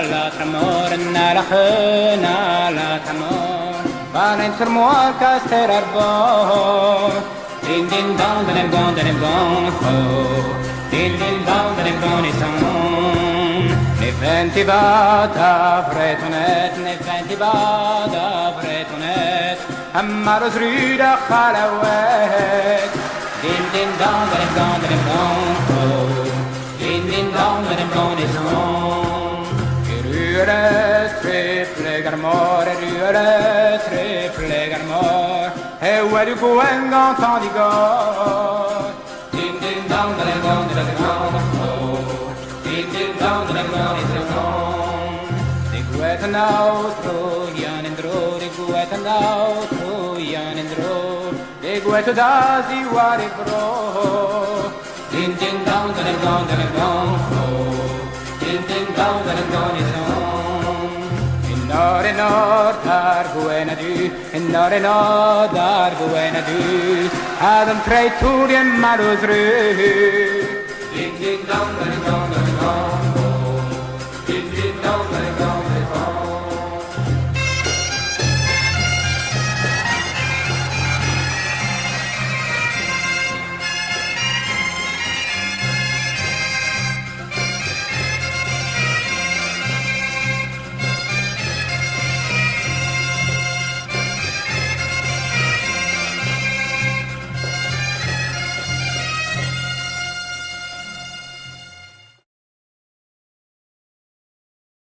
l'autre amor, l'autre amor. Parlez sur moi, caster arbor. Din din don, din don, din don, oh. Din din don, din don, din son. Ne fenti vada bretonet, ne fenti vada bretonet. Amaros ruda khalawet. Din din don, din don, din don, oh. Din din don, din don, din son. Rueres triple garmor, rueres triple garmor. Et où est-ce qu'on entend du gars? Din din dong, din dong, din dong, oh. Din din dong, din dong, din dong. Di guet an altro, Jan en dro, di guet an altro, Jan en dro. Di guet dazi wari bro. Din din dong, din dong, din dong, oh. Din din dong, din dong, din dong. In or dar guena du, in or dar guena du. Adam trei turien malus ru. Ding ding dong, dong, dong.